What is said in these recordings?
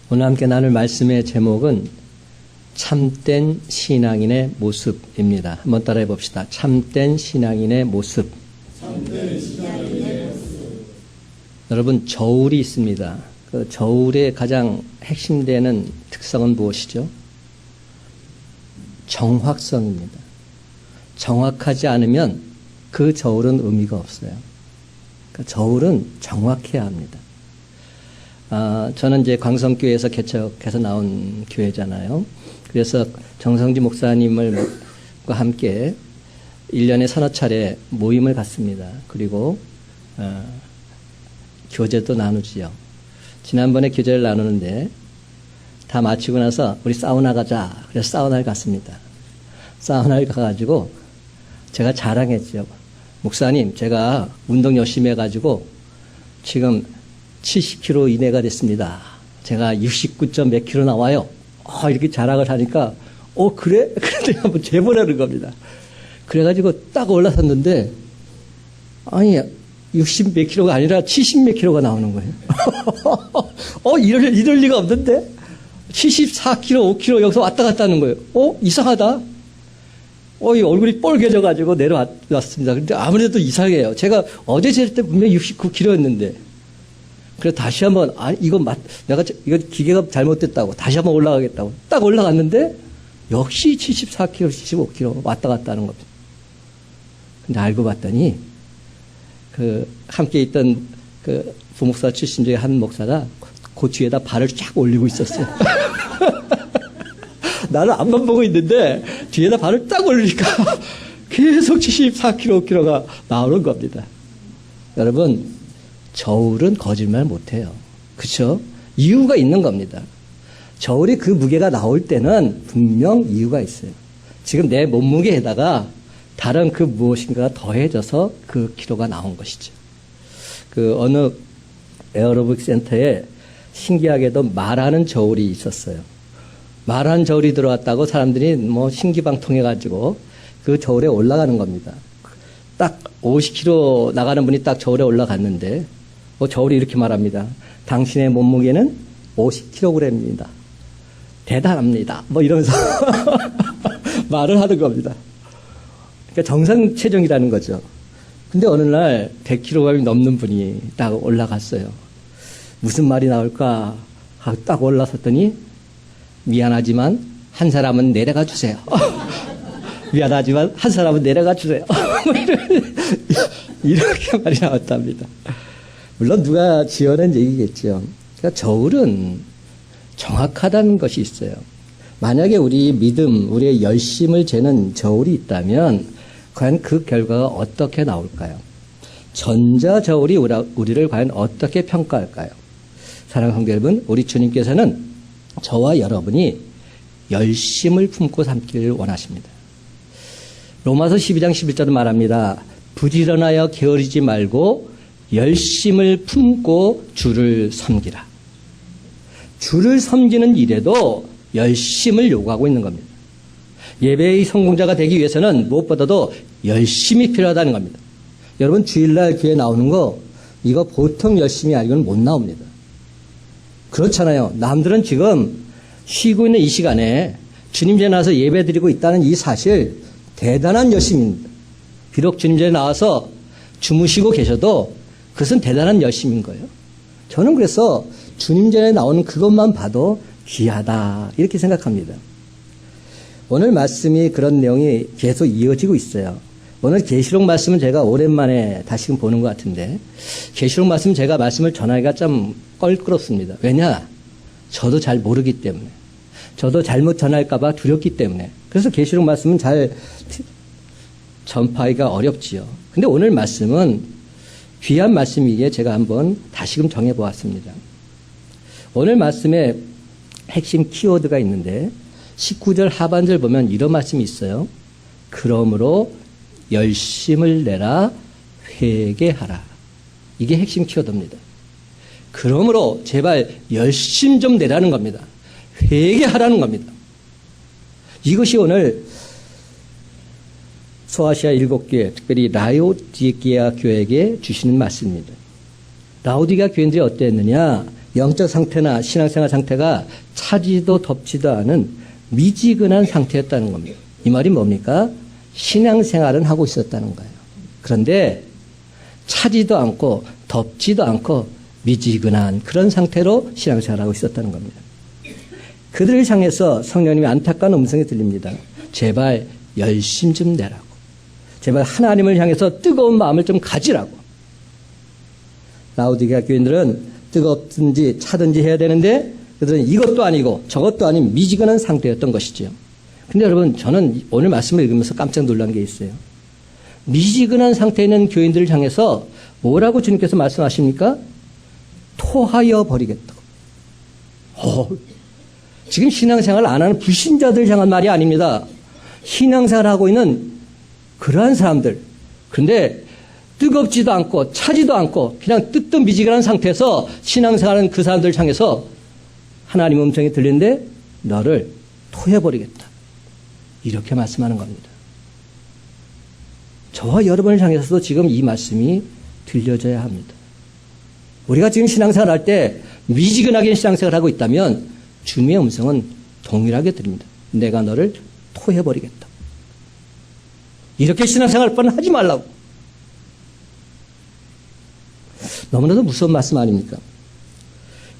오늘 함께 나눌 말씀의 제목은 참된 신앙인의 모습입니다. 한번 따라해 봅시다. 참된 신앙인의 모습. 참된 신앙인의 모습. 여러분, 저울이 있습니다. 그 저울의 가장 핵심되는 특성은 무엇이죠? 정확성입니다. 정확하지 않으면 그 저울은 의미가 없어요. 그러니까 저울은 정확해야 합니다. 저는 이제 광성교회에서 개척해서 나온 교회잖아요. 그래서 정성지 목사님과 함께 1년에 서너 차례 모임을 갖습니다. 그리고 교제도 나누지요. 지난번에 교제를 나누는데 다 마치고 나서 우리 사우나 가자. 그래서 사우나를 갔습니다. 사우나를 가가지고 제가 자랑했죠. 목사님, 제가 운동 열심히 해가지고 지금 70kg 이내가 됐습니다. 제가 69점 몇 킬로 나와요. 이렇게 자랑을 하니까, 그래? 그런데 한번 재보라는 겁니다. 그래가지고 딱 올라섰는데, 아니, 60 몇 킬로가 아니라 70 몇 킬로가 나오는 거예요. 이럴 리가 없는데? 74kg, 5kg 여기서 왔다 갔다 하는 거예요. 이상하다. 이 얼굴이 뻘개져가지고 내려왔습니다. 근데 아무래도 이상해요. 제가 어제 잴 때 분명히 69kg였는데. 그래서 다시 한번, 이거 기계가 잘못됐다고. 다시 한번 올라가겠다고. 딱 올라갔는데, 역시 74kg, 75kg 왔다 갔다 하는 겁니다. 근데 알고 봤더니, 함께 있던 부목사 출신 중에 한 목사가 그 뒤에다 발을 쫙 올리고 있었어요. 나는 앞만 보고 있는데, 뒤에다 발을 딱 올리니까 계속 74kg, 5kg가 나오는 겁니다. 여러분, 저울은 거짓말 못해요. 그렇죠? 이유가 있는 겁니다. 저울이 그 무게가 나올 때는 분명 이유가 있어요. 지금 내 몸무게에다가 다른 그 무엇인가가 더해져서 그 키로가 나온 것이죠. 어느 에어로빅 센터에 신기하게도 말하는 저울이 있었어요. 말하는 저울이 들어왔다고 사람들이 신기방통해가지고 그 저울에 올라가는 겁니다. 딱 50kg 나가는 분이 딱 저울에 올라갔는데 저울이 이렇게 말합니다. 당신의 몸무게는 50kg입니다. 대단합니다. 이러면서 말을 하는 겁니다. 그러니까 정상 체중이라는 거죠. 근데 어느 날 100kg이 넘는 분이 딱 올라갔어요. 무슨 말이 나올까 하고 딱 올라섰더니 미안하지만 한 사람은 내려가 주세요. 미안하지만 한 사람은 내려가 주세요. 이렇게 말이 나왔답니다. 물론 누가 지어낸 얘기겠죠. 그러니까 저울은 정확하다는 것이 있어요. 만약에 우리 믿음, 우리의 열심을 재는 저울이 있다면 과연 그 결과가 어떻게 나올까요? 전자 저울이 우리를 과연 어떻게 평가할까요? 사랑하는 성도 여러분, 우리 주님께서는 저와 여러분이 열심을 품고 삼기를 원하십니다. 로마서 12장 11절은 말합니다. 부지런하여 게으르지 말고 열심을 품고 주를 섬기라. 주를 섬기는 일에도 열심을 요구하고 있는 겁니다. 예배의 성공자가 되기 위해서는 무엇보다도 열심이 필요하다는 겁니다. 여러분, 주일날 교회 나오는 거 이거 보통 열심이 아니고는 못 나옵니다. 그렇잖아요. 남들은 지금 쉬고 있는 이 시간에 주님 전에 나와서 예배 드리고 있다는 이 사실 대단한 열심입니다. 비록 주님 전에 나와서 주무시고 계셔도 그것은 대단한 열심인 거예요. 저는 그래서 주님 전에 나오는 그것만 봐도 귀하다 이렇게 생각합니다. 오늘 말씀이 그런 내용이 계속 이어지고 있어요. 오늘 계시록 말씀은 제가 오랜만에 다시금 보는 것 같은데 계시록 말씀 제가 말씀을 전하기가 좀 껄끄럽습니다. 왜냐? 저도 잘 모르기 때문에. 저도 잘못 전할까 봐 두렵기 때문에. 그래서 계시록 말씀은 잘 전파하기가 어렵지요. 근데 오늘 말씀은 귀한 말씀이기에 제가 한번 다시금 정해보았습니다. 오늘 말씀에 핵심 키워드가 있는데 19절 하반절 보면 이런 말씀이 있어요. 그러므로 열심을 내라 회개하라. 이게 핵심 키워드입니다. 그러므로 제발 열심 좀 내라는 겁니다. 회개하라는 겁니다. 이것이 오늘 소아시아 7교회, 특별히 라오디게아 교회에게 주시는 말씀입니다. 라오디게아 교인들이 어땠느냐? 영적 상태나 신앙생활 상태가 차지도 덮지도 않은 미지근한 상태였다는 겁니다. 이 말이 뭡니까? 신앙생활은 하고 있었다는 거예요. 그런데 차지도 않고 덮지도 않고 미지근한 그런 상태로 신앙생활을 하고 있었다는 겁니다. 그들을 향해서 성령님의 안타까운 음성이 들립니다. 제발 열심 좀 내라고. 제발 하나님을 향해서 뜨거운 마음을 좀 가지라고. 라오디게아 교인들은 뜨겁든지 차든지 해야 되는데 그들은 이것도 아니고 저것도 아닌 미지근한 상태였던 것이죠. 근데 여러분, 저는 오늘 말씀을 읽으면서 깜짝 놀란 게 있어요. 미지근한 상태에 있는 교인들을 향해서 뭐라고 주님께서 말씀하십니까? 토하여 버리겠다고. 지금 신앙생활을 안 하는 불신자들 향한 말이 아닙니다. 신앙생활을 하고 있는 그러한 사람들. 그런데 뜨겁지도 않고 차지도 않고 그냥 뜨뜻미지근한 상태에서 신앙생활하는 그 사람들 향해서 하나님 음성이 들리는데 너를 토해버리겠다. 이렇게 말씀하는 겁니다. 저와 여러분을 향해서도 지금 이 말씀이 들려져야 합니다. 우리가 지금 신앙생활 할 때 미지근하게 신앙생활을 하고 있다면 주님의 음성은 동일하게 들립니다. 내가 너를 토해버리겠다. 이렇게 신앙생활 뻔 하지 말라고. 너무나도 무서운 말씀 아닙니까?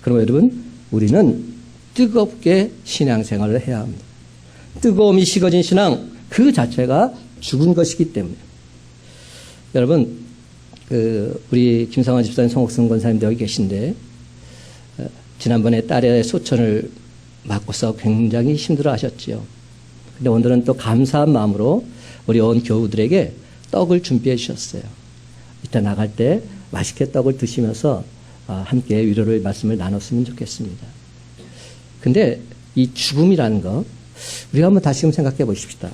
그럼 여러분, 우리는 뜨겁게 신앙생활을 해야 합니다. 뜨거움이 식어진 신앙 그 자체가 죽은 것이기 때문에. 여러분, 우리 김상환 집사님, 송옥승 권사님도 여기 계신데 지난번에 딸의 소천을 맞고서 굉장히 힘들어 하셨지요. 근데 오늘은 또 감사한 마음으로 우리 온 교우들에게 떡을 준비해 주셨어요. 이따 나갈 때 맛있게 떡을 드시면서 함께 위로의 말씀을 나눴으면 좋겠습니다. 근데 이 죽음이라는 거 우리가 한번 다시금 생각해 보십시다.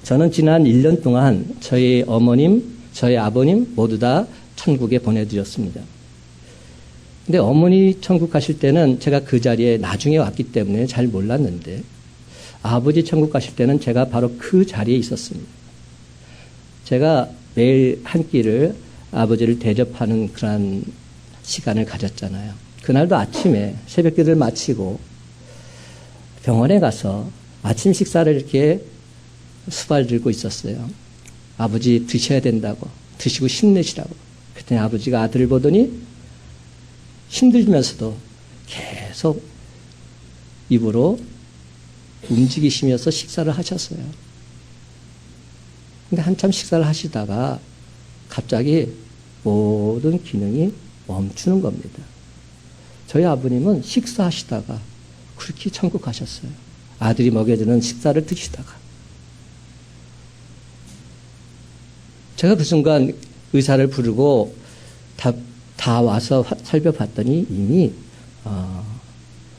저는 지난 1년 동안 저희 어머님, 저희 아버님 모두 다 천국에 보내드렸습니다. 근데 어머니 천국 가실 때는 제가 그 자리에 나중에 왔기 때문에 잘 몰랐는데 아버지 천국 가실 때는 제가 바로 그 자리에 있었습니다. 제가 매일 한 끼를 아버지를 대접하는 그런 시간을 가졌잖아요. 그날도 아침에 새벽기도를 마치고 병원에 가서 아침 식사를 이렇게 수발 들고 있었어요. 아버지 드셔야 된다고, 드시고 힘내시라고. 그랬더니 아버지가 아들을 보더니 힘들면서도 계속 입으로 움직이시면서 식사를 하셨어요. 근데 한참 식사를 하시다가 갑자기 모든 기능이 멈추는 겁니다. 저희 아버님은 식사하시다가 그렇게 천국 가셨어요. 아들이 먹여주는 식사를 드시다가. 제가 그 순간 의사를 부르고 다 와서 살펴봤더니 이미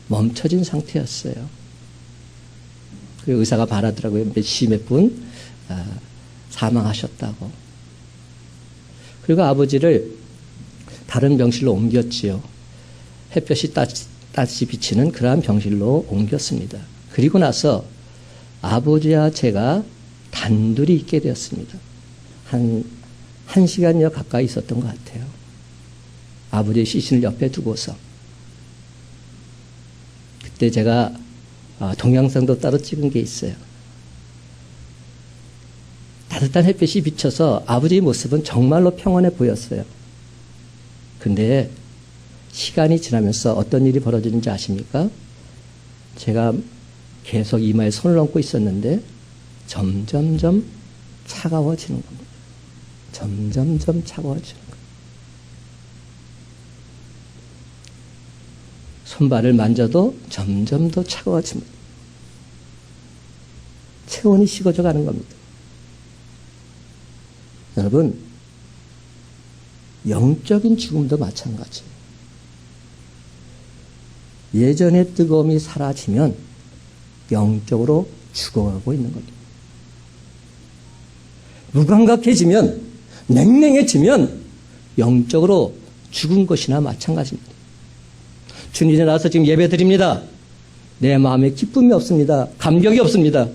멈춰진 상태였어요. 그 의사가 말하더라고요. 몇 분 사망하셨다고. 그리고 아버지를 다른 병실로 옮겼지요. 햇볕이 따시 비치는 그러한 병실로 옮겼습니다. 그리고 나서 아버지와 제가 단둘이 있게 되었습니다. 한 1시간여 가까이 있었던 것 같아요. 아버지의 시신을 옆에 두고서. 그때 제가 동영상도 따로 찍은 게 있어요. 따뜻한 햇빛이 비쳐서 아버지의 모습은 정말로 평온해 보였어요. 근데 시간이 지나면서 어떤 일이 벌어지는지 아십니까? 제가 계속 이마에 손을 얹고 있었는데 점점점 차가워지는 겁니다. 점점점 차가워지는 겁니다. 손발을 만져도 점점 더 차가워집니다. 체온이 식어져 가는 겁니다. 여러분, 영적인 죽음도 마찬가지예요. 예전의 뜨거움이 사라지면 영적으로 죽어가고 있는 겁니다. 무감각해지면, 냉랭해지면 영적으로 죽은 것이나 마찬가지입니다. 주님에 나와서 지금 예배 드립니다. 내 마음에 기쁨이 없습니다. 감격이 없습니다.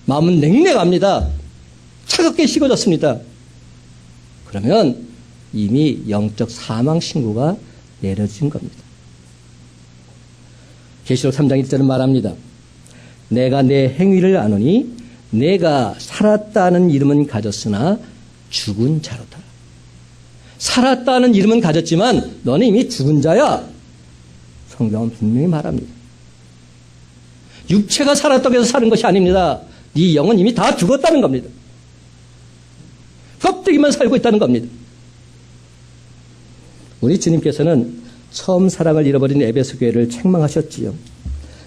마음은 냉랭합니다. 차갑게 식어졌습니다. 그러면 이미 영적 사망 신고가 내려진 겁니다. 계시록 3장 1절은 말합니다. 내가 내 행위를 아노니 내가 살았다는 이름은 가졌으나 죽은 자로다. 살았다는 이름은 가졌지만 너는 이미 죽은 자야. 성경은 분명히 말합니다. 육체가 살았다고 해서 사는 것이 아닙니다. 네 영은 이미 다 죽었다는 겁니다. 껍데기만 살고 있다는 겁니다. 우리 주님께서는 처음 사랑을 잃어버린 에베소 교회를 책망하셨지요.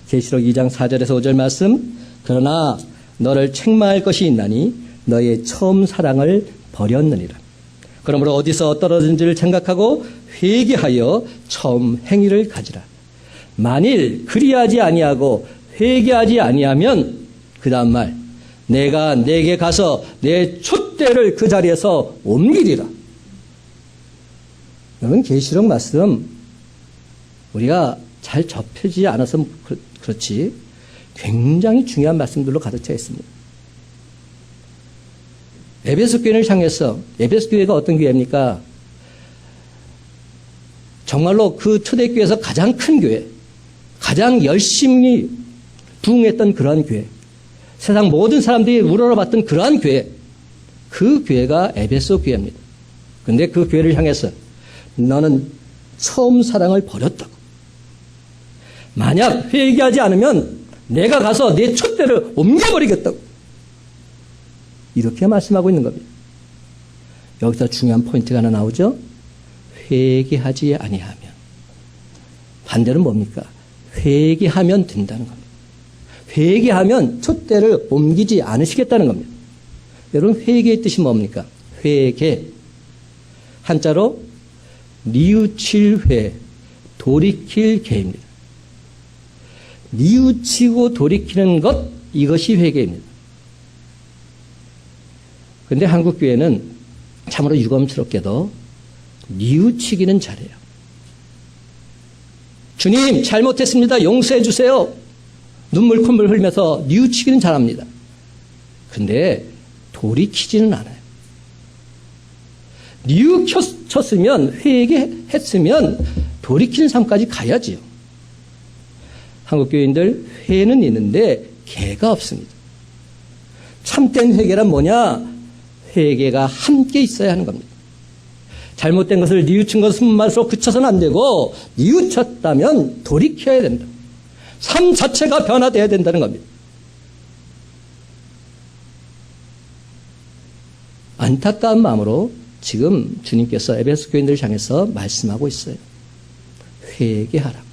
계시록 2장 4절에서 5절 말씀, 그러나 너를 책망할 것이 있나니 너의 처음 사랑을 버렸느니라. 그러므로 어디서 떨어진지를 생각하고 회개하여 처음 행위를 가지라. 만일 그리하지 아니하고 회개하지 아니하면 그 다음 말, 내가 내게 가서 내 촛대를 그 자리에서 옮기리라. 여러분, 계시록 말씀 우리가 잘 접하지 않아서 그렇지 굉장히 중요한 말씀들로 가득 차 있습니다. 에베소 교회를 향해서, 에베소 교회가 어떤 교회입니까? 정말로 그 초대교회에서 가장 큰 교회, 가장 열심히 부흥했던 그러한 교회, 세상 모든 사람들이 우러러봤던 그러한 교회, 그 교회가 에베소 교회입니다. 그런데 그 교회를 향해서 너는 처음 사랑을 버렸다고. 만약 회개하지 않으면 내가 가서 내 촛대를 옮겨버리겠다고. 이렇게 말씀하고 있는 겁니다. 여기서 중요한 포인트가 하나 나오죠. 회개하지 아니하면. 반대는 뭡니까? 회개하면 된다는 겁니다. 회개하면 촛대를 옮기지 않으시겠다는 겁니다. 여러분, 회개의 뜻이 뭡니까? 회개. 한자로 뉘우칠 회, 돌이킬 개입니다. 뉘우치고 돌이키는 것, 이것이 회개입니다. 그런데 한국 교회는 참으로 유감스럽게도 뉘우치기는 잘해요. 주님, 잘못했습니다. 용서해 주세요. 눈물 콧물 흘리면서 뉘우치기는 잘합니다. 그런데 돌이키지는 않아요. 뉘우쳤으면, 회개했으면 돌이키는 삶까지 가야지요. 한국 교인들 회는 있는데 개가 없습니다. 참된 회개란 뭐냐? 회개가 함께 있어야 하는 겁니다. 잘못된 것을 뉘우친 것은 말로 그쳐서는 안 되고, 뉘우쳤다면 돌이켜야 된다. 삶 자체가 변화되어야 된다는 겁니다. 안타까운 마음으로 지금 주님께서 에베소 교인들을 향해서 말씀하고 있어요. 회개하라고.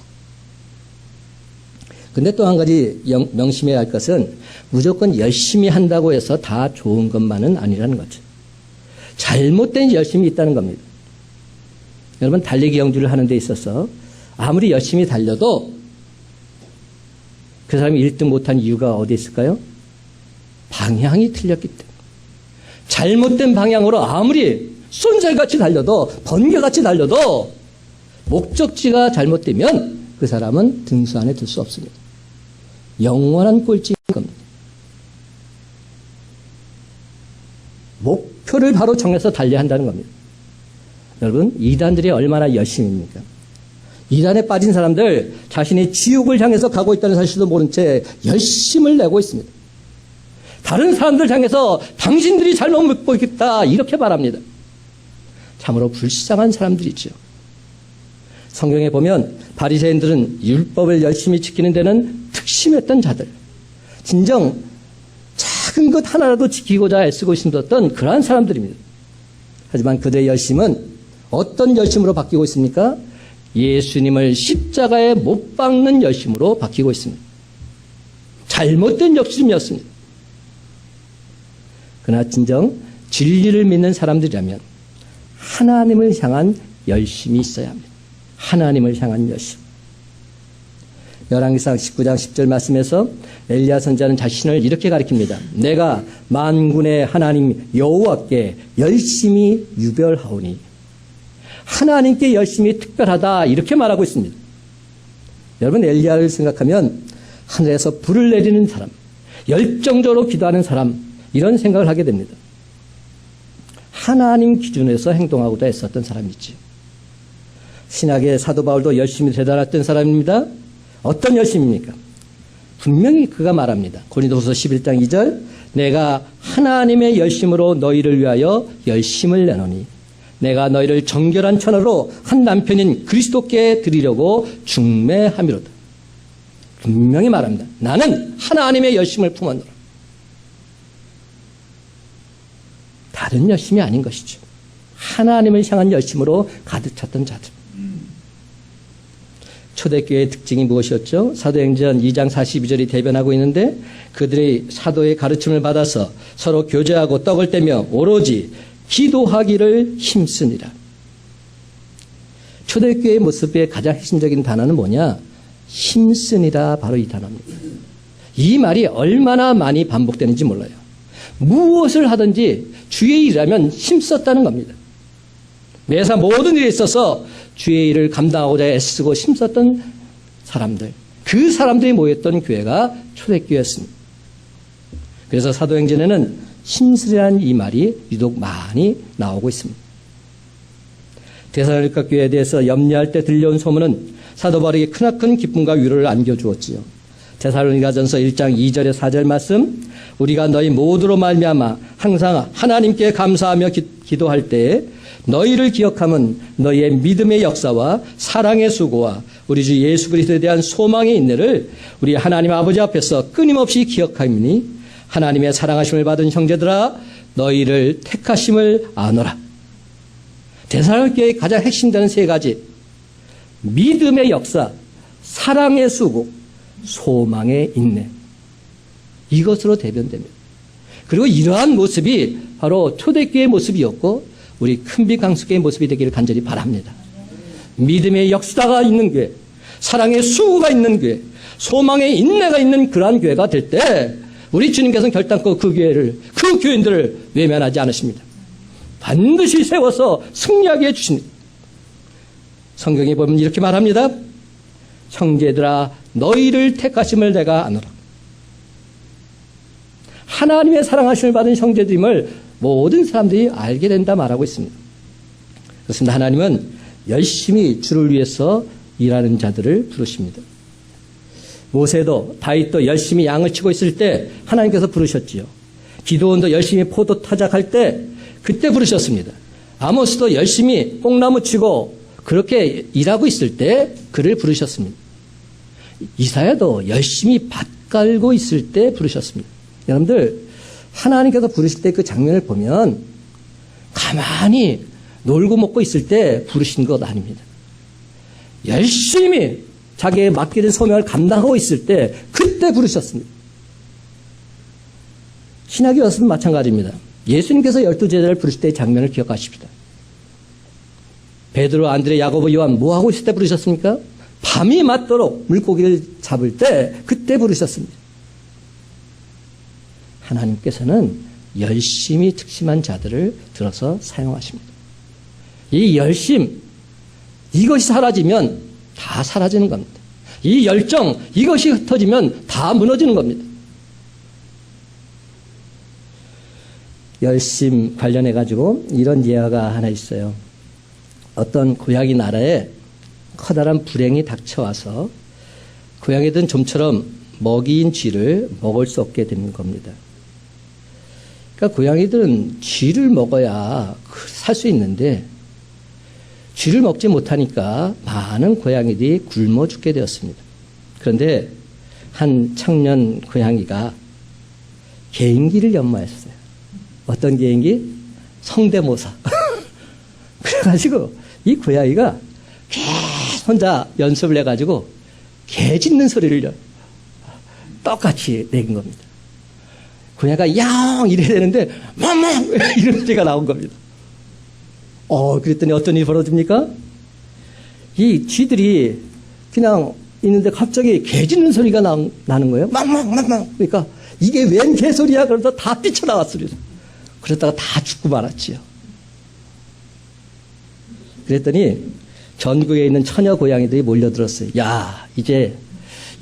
근데 또 한 가지 명심해야 할 것은 무조건 열심히 한다고 해서 다 좋은 것만은 아니라는 거죠. 잘못된 열심이 있다는 겁니다. 여러분, 달리기 경주를 하는 데 있어서 아무리 열심히 달려도 그 사람이 1등 못한 이유가 어디 있을까요? 방향이 틀렸기 때문에. 잘못된 방향으로 아무리 쏜살같이 달려도, 번개같이 달려도 목적지가 잘못되면 그 사람은 등수 안에 들 수 없습니다. 영원한 꼴찌인 겁니다. 목표를 바로 정해서 달려야 한다는 겁니다. 여러분, 이단들이 얼마나 열심입니까? 이단에 빠진 사람들 자신이 지옥을 향해서 가고 있다는 사실도 모른 채 열심을 내고 있습니다. 다른 사람들 향해서 당신들이 잘못 믿고 있다 이렇게 말합니다. 참으로 불쌍한 사람들이죠. 성경에 보면 바리새인들은 율법을 열심히 지키는 데는 특심했던 자들, 진정 작은 것 하나라도 지키고자 애쓰고 있었던 그러한 사람들입니다. 하지만 그들의 열심은 어떤 열심으로 바뀌고 있습니까? 예수님을 십자가에 못 박는 열심으로 바뀌고 있습니다. 잘못된 열심이었습니다. 그러나 진정 진리를 믿는 사람들이라면 하나님을 향한 열심이 있어야 합니다. 하나님을 향한 열심. 열왕기상 19장 10절 말씀에서 엘리야 선지자는 자신을 이렇게 가리킵니다. 내가 만군의 하나님 여호와께 열심히 유별하오니. 하나님께 열심히 특별하다 이렇게 말하고 있습니다. 여러분, 엘리야를 생각하면 하늘에서 불을 내리는 사람, 열정적으로 기도하는 사람, 이런 생각을 하게 됩니다. 하나님 기준에서 행동하고자 했었던 사람이지. 신약의 사도 바울도 열심히 대단했던 사람입니다. 어떤 열심입니까? 분명히 그가 말합니다. 고린도후서 11장 2절 내가 하나님의 열심으로 너희를 위하여 열심을 내노니 내가 너희를 정결한 천하로 한 남편인 그리스도께 드리려고 중매함이로다. 분명히 말합니다. 나는 하나님의 열심을 품었노라. 다른 열심이 아닌 것이죠. 하나님을 향한 열심으로 가득 찼던 자들. 초대교회의 특징이 무엇이었죠? 사도행전 2장 42절이 대변하고 있는데 그들이 사도의 가르침을 받아서 서로 교제하고 떡을 떼며 오로지 기도하기를 힘쓰니라. 초대교회의 모습의 가장 핵심적인 단어는 뭐냐? 힘쓰니라, 바로 이 단어입니다. 이 말이 얼마나 많이 반복되는지 몰라요. 무엇을 하든지 주의 일이라면 힘썼다는 겁니다. 매사 모든 일에 있어서 주의 일을 감당하고자 애쓰고 힘썼던 사람들, 그 사람들이 모였던 교회가 초대교회였습니다. 그래서 사도행전에는 힘쓰리라는 이 말이 유독 많이 나오고 있습니다. 데살로니가 교회에 대해서 염려할 때 들려온 소문은 사도 바울에게 크나큰 기쁨과 위로를 안겨주었지요. 데살로니가전서 1장 2절에 4절 말씀, 우리가 너희 모두로 말미암아 항상 하나님께 감사하며 기도할 때에 너희를 기억함은 너희의 믿음의 역사와 사랑의 수고와 우리 주 예수 그리스도에 대한 소망의 인내를 우리 하나님 아버지 앞에서 끊임없이 기억하오니 하나님의 사랑하심을 받은 형제들아 너희를 택하심을 아노라. 데살로니가의 가장 핵심되는 세 가지, 믿음의 역사, 사랑의 수고, 소망의 인내, 이것으로 대변됩니다. 그리고 이러한 모습이 바로 초대교회의 모습이었고 우리 큰빛 강수교회의 모습이 되기를 간절히 바랍니다. 믿음의 역사가 있는 교회, 사랑의 수고가 있는 교회, 소망의 인내가 있는 그러한 교회가 될 때 우리 주님께서는 결단코 그 교회를, 그 교인들을 외면하지 않으십니다. 반드시 세워서 승리하게 해주십니다. 성경에 보면 이렇게 말합니다. 형제들아 너희를 택하심을 내가 아노라. 하나님의 사랑하심을 받은 형제들임을 모든 사람들이 알게 된다 말하고 있습니다. 그렇습니다. 하나님은 열심히 주를 위해서 일하는 자들을 부르십니다. 모세도 다윗도 열심히 양을 치고 있을 때 하나님께서 부르셨지요. 기드온도 열심히 포도 타작할 때 그때 부르셨습니다. 아모스도 열심히 뽕나무 치고 그렇게 일하고 있을 때 그를 부르셨습니다. 이사야도 열심히 밭 깔고 있을 때 부르셨습니다. 여러분들, 하나님께서 부르실 때 그 장면을 보면 가만히 놀고 먹고 있을 때 부르신 것 아닙니다. 열심히 자기의 맡겨진 소명을 감당하고 있을 때 그때 부르셨습니다. 신학의 여러분 마찬가지입니다. 예수님께서 12제자를 부르실 때의 장면을 기억하십시다. 베드로, 안드레, 야고보, 요한 뭐 하고 있을 때 부르셨습니까? 밤이 맞도록 물고기를 잡을 때 그때 부르셨습니다. 하나님께서는 열심히 특심한 자들을 들어서 사용하십니다. 이 열심, 이것이 사라지면 다 사라지는 겁니다. 이 열정, 이것이 흩어지면 다 무너지는 겁니다. 열심 관련해 가지고 이런 예화가 하나 있어요. 어떤 고양이 나라에 커다란 불행이 닥쳐와서 고양이들은 좀처럼 먹이인 쥐를 먹을 수 없게 되는 겁니다. 그러니까 고양이들은 쥐를 먹어야 살 수 있는데 쥐를 먹지 못하니까 많은 고양이들이 굶어 죽게 되었습니다. 그런데 한 청년 고양이가 개인기를 연마했어요. 어떤 개인기? 성대모사. 그래가지고 이 고양이가 계속 혼자 연습을 해가지고 개 짖는 소리를 똑같이 내긴 겁니다. 고양이가 양 이래야 되는데 멍멍 이런 소리가 나온 겁니다. 그랬더니 어떤 일이 벌어집니까? 이 쥐들이 그냥 있는데 갑자기 개 짖는 소리가 나는 거예요. 멍멍. 그러니까 이게 웬 개소리야? 그러면서 다 뛰쳐나왔어요. 그러다가 다 죽고 말았지요. 그랬더니 전국에 있는 처녀 고양이들이 몰려들었어요. 야, 이제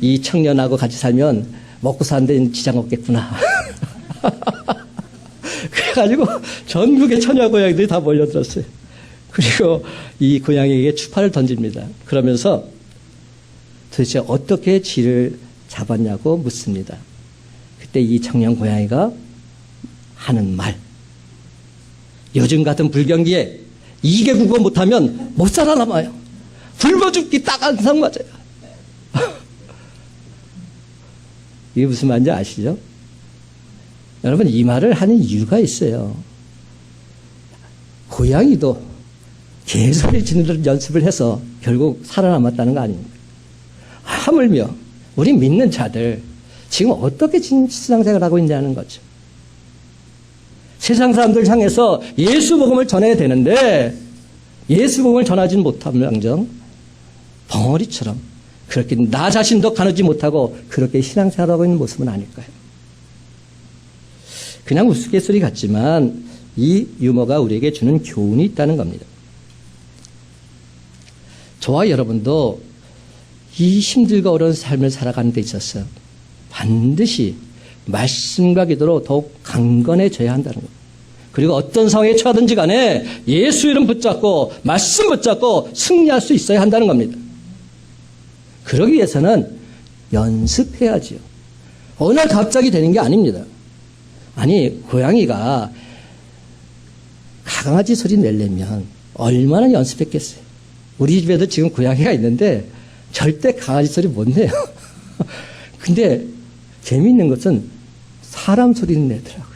이 청년하고 같이 살면 먹고 사는 데는 지장 없겠구나. 그래가지고 전국의 처녀 고양이들이 다 몰려들었어요. 그리고 이 고양이에게 추파를 던집니다. 그러면서 도대체 어떻게 쥐를 잡았냐고 묻습니다. 그때 이 청년 고양이가 하는 말. 요즘 같은 불경기에 2개 국어 못하면 못 살아남아요. 굶어 죽기 딱 한상 맞아요. 이게 무슨 말인지 아시죠? 여러분, 이 말을 하는 이유가 있어요. 고양이도 개소리 짓는 연습을 해서 결국 살아남았다는 거 아닙니까? 하물며 우리 믿는 자들 지금 어떻게 신앙생활을 하고 있냐는 거죠. 세상 사람들 향해서 예수 복음을 전해야 되는데 예수 복음을 전하지는 못함양정 벙어리처럼 그렇게 나 자신도 가누지 못하고 그렇게 신앙생활하고 있는 모습은 아닐까요? 그냥 우스갯소리 같지만 이 유머가 우리에게 주는 교훈이 있다는 겁니다. 저와 여러분도 이 힘들고 어려운 삶을 살아가는 데 있어서 반드시 말씀과 기도로 더욱 강건해져야 한다는 것. 그리고 어떤 상황에 처하든지 간에 예수 이름 붙잡고 말씀 붙잡고 승리할 수 있어야 한다는 겁니다. 그러기 위해서는 연습해야지요. 어느 날 갑자기 되는 게 아닙니다. 아니, 고양이가 강아지 소리 내려면 얼마나 연습했겠어요. 우리 집에도 지금 고양이가 있는데 절대 강아지 소리 못 내요. 근데 재미있는 것은 사람 소리는 내더라고요.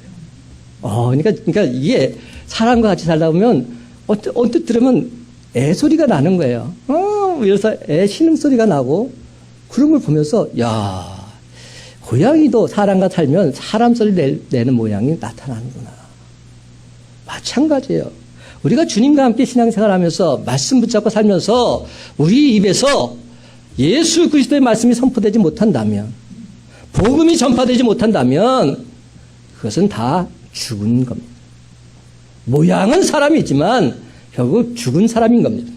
그러니까 이게 사람과 같이 살다 보면 언뜻 들으면 애 소리가 나는 거예요. 그래서 애 신음소리가 나고 그런 걸 보면서 야, 고양이도 사람과 살면 사람 소리 내는 모양이 나타나는구나. 마찬가지예요. 우리가 주님과 함께 신앙생활하면서 말씀 붙잡고 살면서 우리 입에서 예수 그리스도의 말씀이 선포되지 못한다면, 복음이 전파되지 못한다면 그것은 다 죽은 겁니다. 모양은 사람이지만 결국 죽은 사람인 겁니다.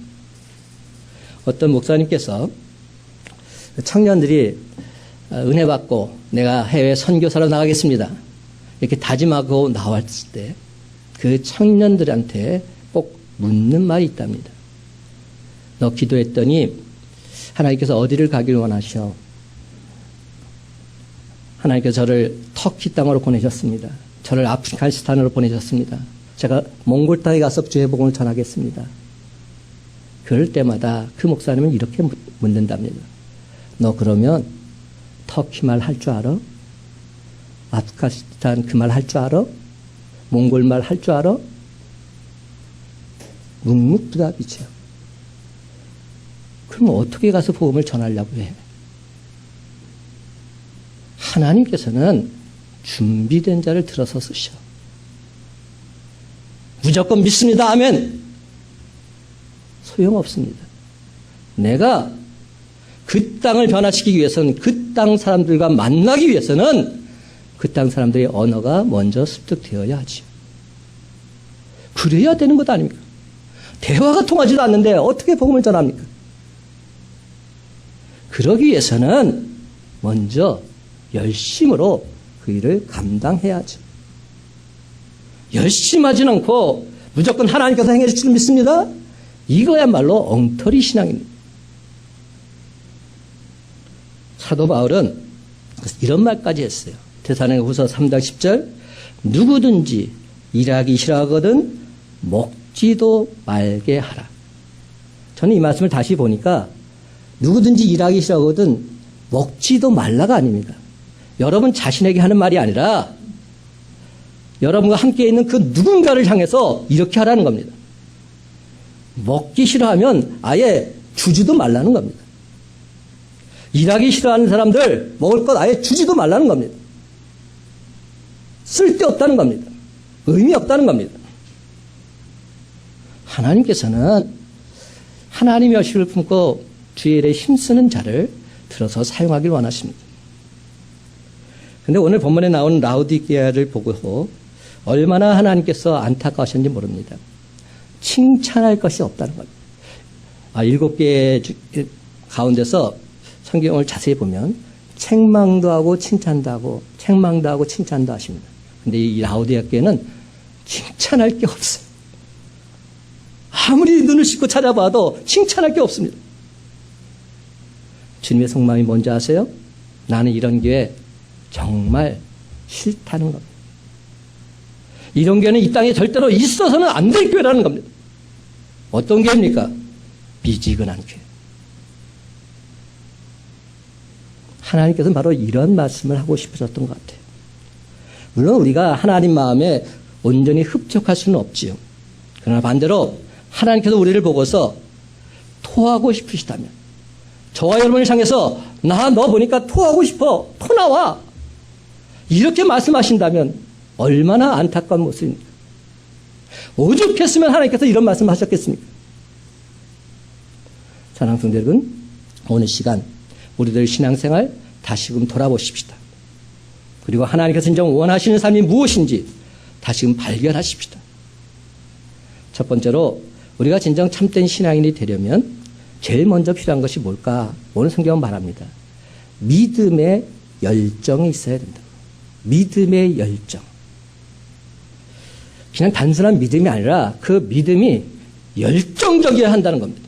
어떤 목사님께서 청년들이 은혜 받고 내가 해외 선교사로 나가겠습니다 이렇게 다짐하고 나왔을 때 그 청년들한테 꼭 묻는 말이 있답니다. 너 기도했더니 하나님께서 어디를 가길 원하셔? 하나님께서 저를 터키 땅으로 보내셨습니다. 저를 아프가니스탄으로 보내셨습니다. 제가 몽골 땅에 가서 주의 복음을 전하겠습니다. 그럴 때마다 그 목사님은 이렇게 묻는답니다. 너 그러면 터키 말 할 줄 알아? 아프가니스탄 그 말 할 줄 알아? 몽골 말 할 줄 알아? 묵묵부답이죠. 그럼 어떻게 가서 복음을 전하려고 해? 하나님께서는 준비된 자를 들어서 쓰셔. 무조건 믿습니다. 아멘. 소용없습니다. 내가 그 땅을 변화시키기 위해서는 그 땅 사람들과 만나기 위해서는 그 땅 사람들의 언어가 먼저 습득되어야 하지. 그래야 되는 것 아닙니까? 대화가 통하지도 않는데 어떻게 복음을 전합니까? 그러기 위해서는 먼저 열심으로 그 일을 감당해야죠. 열심히 하진 않고 무조건 하나님께서 행해 주실 줄 믿습니다. 이거야말로 엉터리 신앙입니다. 사도 바울은 이런 말까지 했어요. 데살로니가후서 3장 10절 누구든지 일하기 싫어하거든 먹지도 말게 하라. 저는 이 말씀을 다시 보니까 누구든지 일하기 싫어하거든 먹지도 말라가 아닙니다. 여러분 자신에게 하는 말이 아니라 여러분과 함께 있는 그 누군가를 향해서 이렇게 하라는 겁니다. 먹기 싫어하면 아예 주지도 말라는 겁니다. 일하기 싫어하는 사람들 먹을 것 아예 주지도 말라는 겁니다. 쓸데없다는 겁니다. 의미 없다는 겁니다. 하나님께서는 하나님의 열심을 품고 주의 일에 힘쓰는 자를 들어서 사용하길 원하십니다. 그런데 오늘 본문에 나온 라우디게아를 보고 얼마나 하나님께서 안타까우셨는지 모릅니다. 칭찬할 것이 없다는 겁니다. 7개 가운데서 성경을 자세히 보면 책망도 하고 칭찬도 하고 책망도 하고 칭찬도 하십니다. 근데 이 라우디게아는 칭찬할 게 없어요. 아무리 눈을 씻고 찾아봐도 칭찬할 게 없습니다. 주님의 속마음이 뭔지 아세요? 나는 이런 교회 정말 싫다는 겁니다. 이런 교회는 이 땅에 절대로 있어서는 안 될 교회라는 겁니다. 어떤 교회입니까? 미지근한 교회. 하나님께서는 바로 이런 말씀을 하고 싶으셨던 것 같아요. 물론 우리가 하나님 마음에 온전히 흡족할 수는 없지요. 그러나 반대로 하나님께서 우리를 보고서 토하고 싶으시다면, 저와 여러분을 향해서 나 너 보니까 토하고 싶어, 토 나와, 이렇게 말씀하신다면 얼마나 안타까운 모습입니까? 오죽했으면 하나님께서 이런 말씀을 하셨겠습니까? 사랑하는 성도 여러분, 오늘 시간 우리들 신앙생활 다시금 돌아보십시다. 그리고 하나님께서 진정 원하시는 삶이 무엇인지 다시금 발견하십시다. 첫 번째로 우리가 진정 참된 신앙인이 되려면 제일 먼저 필요한 것이 뭘까? 오늘 성경은 말합니다. 믿음의 열정이 있어야 된다. 믿음의 열정. 그냥 단순한 믿음이 아니라 그 믿음이 열정적이어야 한다는 겁니다.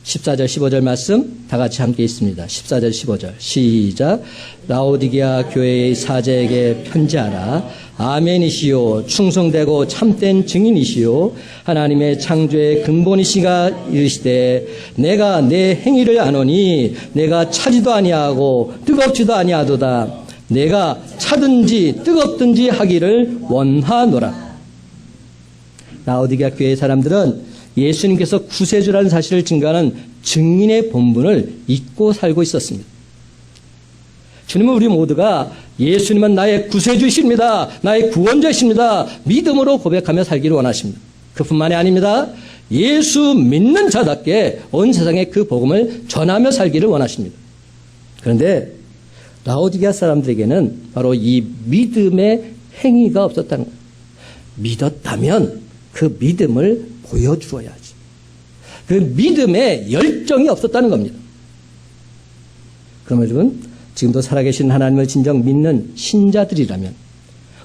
14절 15절 말씀 다 같이 함께 있습니다. 14절 15절 시작. 라오디게아 교회의 사제에게 편지하라. 아멘이시요 충성되고 참된 증인이시요 하나님의 창조의 근본이시가 이르시되 내가 내 행위를 아노니 내가 차지도 아니하고 뜨겁지도 아니하도다. 내가 차든지 뜨겁든지 하기를 원하노라. 라오디게아 교회의 사람들은 예수님께서 구세주라는 사실을 증거하는 증인의 본분을 잊고 살고 있었습니다. 주님은 우리 모두가 예수님은 나의 구세주이십니다. 나의 구원자이십니다. 믿음으로 고백하며 살기를 원하십니다. 그뿐만이 아닙니다. 예수 믿는 자답게 온 세상에 그 복음을 전하며 살기를 원하십니다. 그런데 라오디게아 사람들에게는 바로 이 믿음의 행위가 없었다는 거예요. 믿었다면 그 믿음을 보여주어야지. 그 믿음에 열정이 없었다는 겁니다. 그럼 여러분, 지금도 살아계신 하나님을 진정 믿는 신자들이라면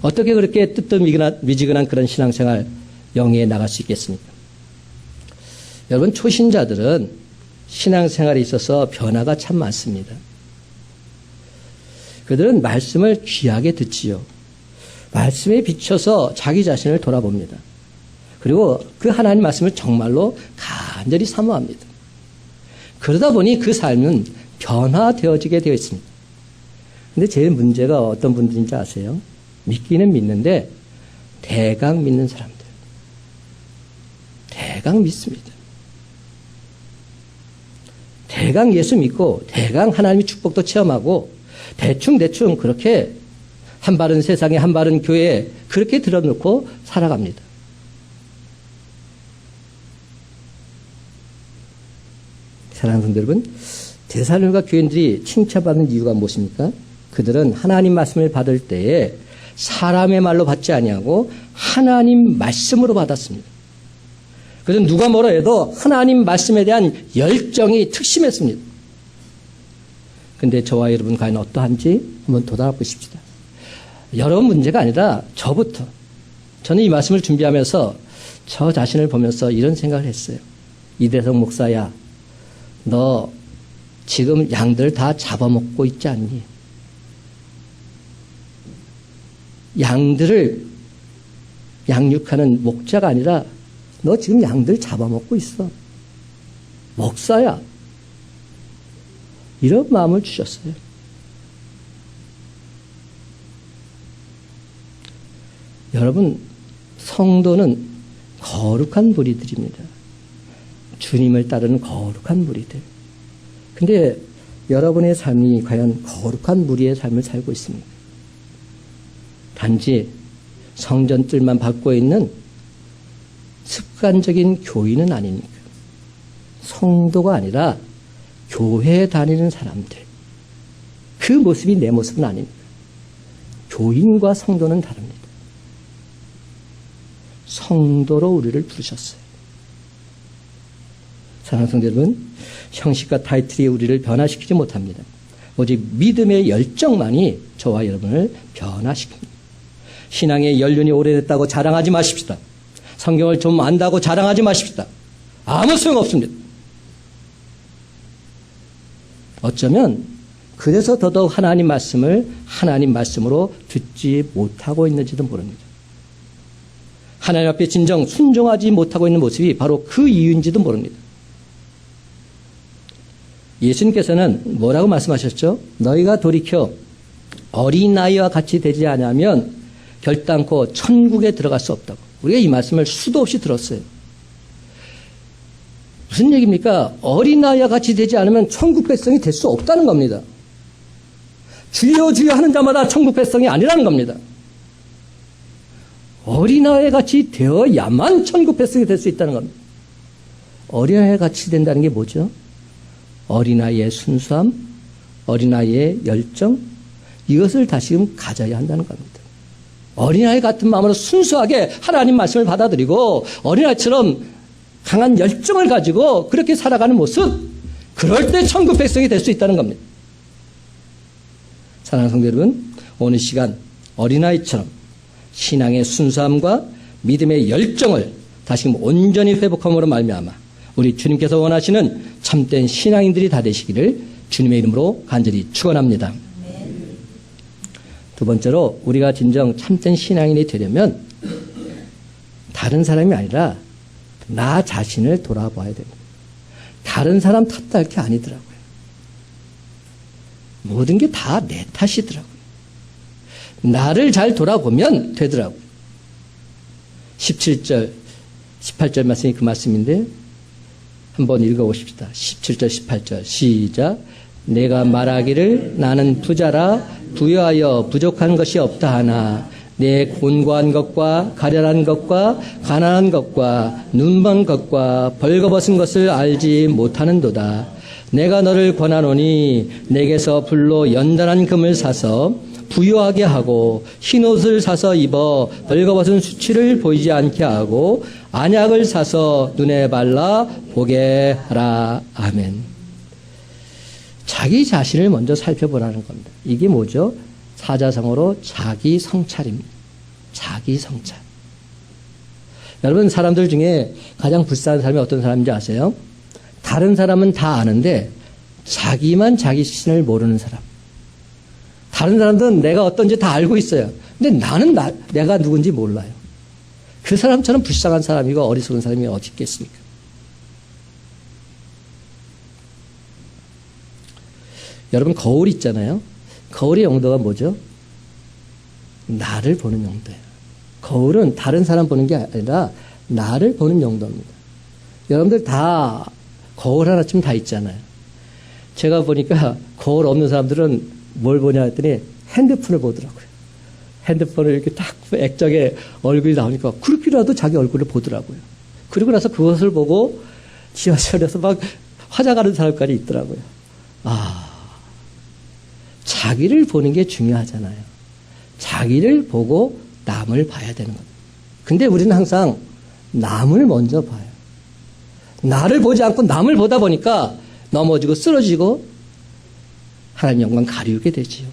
어떻게 그렇게 뜨뜻미지근한 그런 신앙생활 영위에 나갈 수 있겠습니까? 여러분, 초신자들은 신앙생활에 있어서 변화가 참 많습니다. 그들은 말씀을 귀하게 듣지요. 말씀에 비춰서 자기 자신을 돌아봅니다. 그리고 그 하나님 말씀을 정말로 간절히 사모합니다. 그러다 보니 그 삶은 변화되어지게 되어 있습니다. 근데 제일 문제가 어떤 분들인지 아세요? 믿기는 믿는데 대강 믿는 사람들. 대강 믿습니다. 대강 예수 믿고 대강 하나님의 축복도 체험하고 대충 그렇게 한 바른 세상에 한 바른 교회에 그렇게 들어놓고 살아갑니다. 사랑하는 성도 여러분, 데살로니가 교인들이 칭찬받는 이유가 무엇입니까? 그들은 하나님 말씀을 받을 때에 사람의 말로 받지 아니하고 하나님 말씀으로 받았습니다. 그래서 누가 뭐라 해도 하나님 말씀에 대한 열정이 특심했습니다. 근데 저와 여러분 과연 어떠한지 한번 돌아보십시다. 여러분 문제가 아니라 저부터. 저는 이 말씀을 준비하면서 저 자신을 보면서 이런 생각을 했어요. 이대성 목사야, 너 지금 양들 다 잡아먹고 있지 않니? 양들을 양육하는 목자가 아니라 너 지금 양들 잡아먹고 있어. 목사야. 이런 마음을 주셨어요. 여러분, 성도는 거룩한 무리들입니다. 주님을 따르는 거룩한 무리들. 근데 여러분의 삶이 과연 거룩한 무리의 삶을 살고 있습니까? 단지 성전뜰만 밟고 있는 습관적인 교인은 아닙니까? 성도가 아니라 교회에 다니는 사람들. 그 모습이 내 모습은 아닙니다. 교인과 성도는 다릅니다. 성도로 우리를 부르셨어요. 사랑하는 성도 여러분, 형식과 타이틀이 우리를 변화시키지 못합니다. 오직 믿음의 열정만이 저와 여러분을 변화시킵니다. 신앙의 연륜이 오래됐다고 자랑하지 마십시다. 성경을 좀 안다고 자랑하지 마십시다. 아무 소용없습니다. 어쩌면 그래서 더더욱 하나님 말씀을 하나님 말씀으로 듣지 못하고 있는지도 모릅니다. 하나님 앞에 진정 순종하지 못하고 있는 모습이 바로 그 이유인지도 모릅니다. 예수님께서는 뭐라고 말씀하셨죠? 너희가 돌이켜 어린아이와 같이 되지 않으면 결단코 천국에 들어갈 수 없다고. 우리가 이 말씀을 수도 없이 들었어요. 무슨 얘기입니까? 어린아이와 같이 되지 않으면 천국 백성이 될 수 없다는 겁니다. 주여 주여 하는 자마다 천국 백성이 아니라는 겁니다. 어린아이 같이 되어야만 천국 백성이 될 수 있다는 겁니다. 어린아이 같이 된다는 게 뭐죠? 어린아이의 순수함, 어린아이의 열정, 이것을 다시금 가져야 한다는 겁니다. 어린아이 같은 마음으로 순수하게 하나님 말씀을 받아들이고 어린아이처럼 강한 열정을 가지고 그렇게 살아가는 모습, 그럴 때 천국 백성이 될 수 있다는 겁니다. 사랑하는 성도 여러분, 오늘 시간 어린아이처럼 신앙의 순수함과 믿음의 열정을 다시금 온전히 회복함으로 말미암아 우리 주님께서 원하시는 참된 신앙인들이 다 되시기를 주님의 이름으로 간절히 축원합니다. 두 번째로 우리가 진정 참된 신앙인이 되려면 다른 사람이 아니라 나 자신을 돌아봐야 됩니다. 다른 사람 탓도 할 게 아니더라고요. 모든 게 다 내 탓이더라고요. 나를 잘 돌아보면 되더라고요. 17절, 18절 말씀이 그 말씀인데 한번 읽어보십시다. 17절, 18절 시작. 내가 말하기를 나는 부자라 부여하여 부족한 것이 없다 하나 내 곤고한 것과 가련한 것과 가난한 것과 눈먼 것과 벌거벗은 것을 알지 못하는도다. 내가 너를 권하노니 내게서 불로 연단한 금을 사서 부유하게 하고 흰옷을 사서 입어 벌거벗은 수치를 보이지 않게 하고 안약을 사서 눈에 발라 보게 하라. 아멘. 자기 자신을 먼저 살펴보라는 겁니다. 이게 뭐죠? 사자성어로 자기 성찰입니다. 자기 성찰. 여러분, 사람들 중에 가장 불쌍한 사람이 어떤 사람인지 아세요? 다른 사람은 다 아는데 자기만 자기 자신을 모르는 사람. 다른 사람들은 내가 어떤지 다 알고 있어요. 근데 나는 내가 누군지 몰라요. 그 사람처럼 불쌍한 사람이고 어리석은 사람이 어디 있겠습니까? 여러분, 거울 있잖아요. 거울의 용도가 뭐죠? 나를 보는 용도예요. 거울은 다른 사람 보는 게 아니라 나를 보는 용도입니다. 여러분들 다 거울 하나쯤 다 있잖아요. 제가 보니까 거울 없는 사람들은 뭘 보냐 했더니 핸드폰을 보더라고요. 핸드폰을 이렇게 딱 액정에 얼굴이 나오니까 그렇게라도 자기 얼굴을 보더라고요. 그리고 나서 그것을 보고 지하철에서 막 화장하는 사람까지 있더라고요. 자기를 보는 게 중요하잖아요. 자기를 보고 남을 봐야 되는 겁니다. 근데 우리는 항상 남을 먼저 봐요. 나를 보지 않고 남을 보다 보니까 넘어지고 쓰러지고 하나님 영광 가리우게 되지요.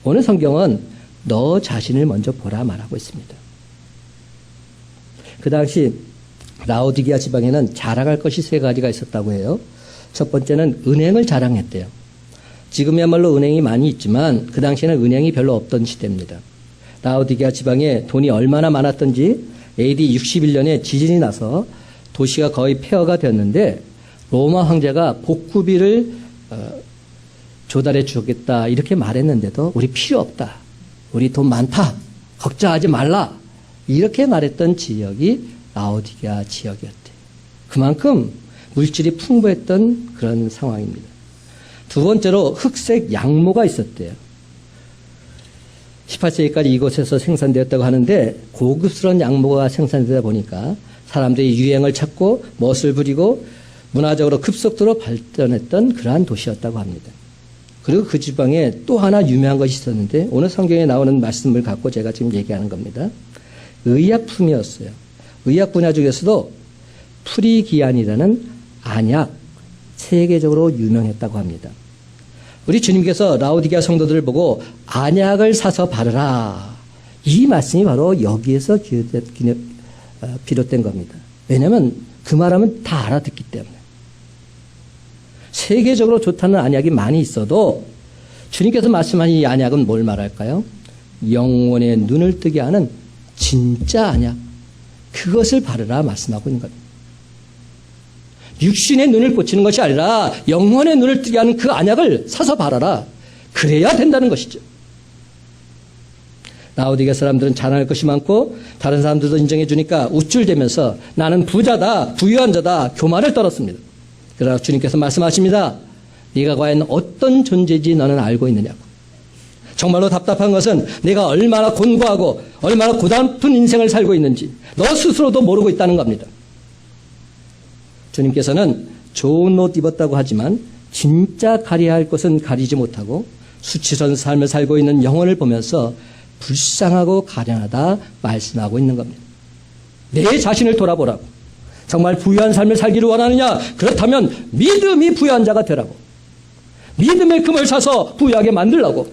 오늘 성경은 너 자신을 먼저 보라 말하고 있습니다. 그 당시 라오디게아 지방에는 자랑할 것이 세 가지가 있었다고 해요. 첫 번째는 은행을 자랑했대요. 지금이야말로 은행이 많이 있지만 그 당시에는 은행이 별로 없던 시대입니다. 라오디게아 지방에 돈이 얼마나 많았던지 AD 61년에 지진이 나서 도시가 거의 폐허가 되었는데 로마 황제가 복구비를 조달해 주겠다 이렇게 말했는데도 우리 필요 없다. 우리 돈 많다. 걱정하지 말라. 이렇게 말했던 지역이 라오디게아 지역이었대요. 그만큼 물질이 풍부했던 그런 상황입니다. 두 번째로 흑색 양모가 있었대요. 18세기까지 이곳에서 생산되었다고 하는데 고급스러운 양모가 생산되다 보니까 사람들이 유행을 찾고 멋을 부리고 문화적으로 급속도로 발전했던 그러한 도시였다고 합니다. 그리고 그 지방에 또 하나 유명한 것이 있었는데 오늘 성경에 나오는 말씀을 갖고 제가 지금 얘기하는 겁니다. 의약품이었어요. 의약 분야 중에서도 프리기안이라는 안약 세계적으로 유명했다고 합니다. 우리 주님께서 라오디게아 성도들을 보고 안약을 사서 바르라. 이 말씀이 바로 여기에서 비롯된 겁니다. 왜냐하면 그 말하면 다 알아듣기 때문에. 세계적으로 좋다는 안약이 많이 있어도 주님께서 말씀하신 이 안약은 뭘 말할까요? 영혼의 눈을 뜨게 하는 진짜 안약, 그것을 바르라 말씀하고 있는 겁니다. 육신의 눈을 고치는 것이 아니라 영혼의 눈을 뜨게 하는 그 안약을 사서 바라라. 그래야 된다는 것이죠. 라오디게 사람들은 자랑할 것이 많고 다른 사람들도 인정해 주니까 우쭐대면서 나는 부자다, 부유한 자다, 교만을 떨었습니다. 그러나 주님께서 말씀하십니다. 네가 과연 어떤 존재인지 너는 알고 있느냐고. 정말로 답답한 것은 내가 얼마나 곤고하고 얼마나 고달픈 인생을 살고 있는지 너 스스로도 모르고 있다는 겁니다. 주님께서는 좋은 옷 입었다고 하지만 진짜 가려야 할 것은 가리지 못하고 수치스러운 삶을 살고 있는 영혼을 보면서 불쌍하고 가련하다 말씀하고 있는 겁니다. 내 자신을 돌아보라고. 정말 부유한 삶을 살기를 원하느냐? 그렇다면 믿음이 부유한 자가 되라고. 믿음의 금을 사서 부유하게 만들라고.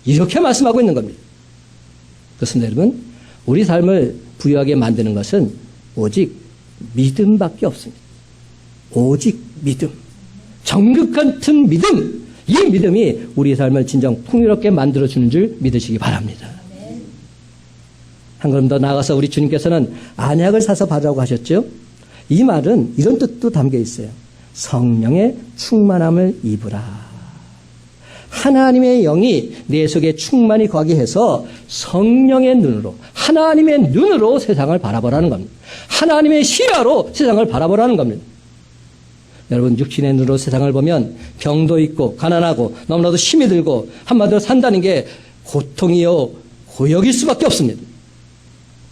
이렇게 말씀하고 있는 겁니다. 그렇습니다, 여러분. 우리 삶을 부유하게 만드는 것은 오직 믿음밖에 없습니다. 오직 믿음. 정극 같은 믿음. 이 믿음이 우리 삶을 진정 풍요롭게 만들어주는 줄 믿으시기 바랍니다. 한 걸음 더 나아가서 우리 주님께서는 안약을 사서 바르라고 하셨죠. 이 말은 이런 뜻도 담겨 있어요. 성령의 충만함을 입으라. 하나님의 영이 내 속에 충만히 거하게 해서 성령의 눈으로, 하나님의 눈으로 세상을 바라보라는 겁니다. 하나님의 시야로 세상을 바라보라는 겁니다. 여러분, 육신의 눈으로 세상을 보면 병도 있고 가난하고 너무나도 힘이 들고 한마디로 산다는 게 고통이요 고역일 수밖에 없습니다.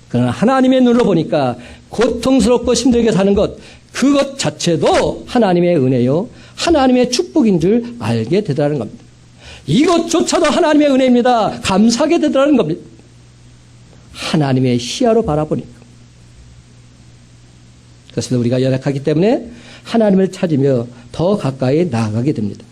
그러나 하나님의 눈으로 보니까 고통스럽고 힘들게 사는 것, 그것 자체도 하나님의 은혜요 하나님의 축복인 줄 알게 되더라는 겁니다. 이것조차도 하나님의 은혜입니다. 감사하게 되더라는 겁니다. 하나님의 시야로 바라보니까. 그래서 우리가 연약하기 때문에 하나님을 찾으며 더 가까이 나아가게 됩니다.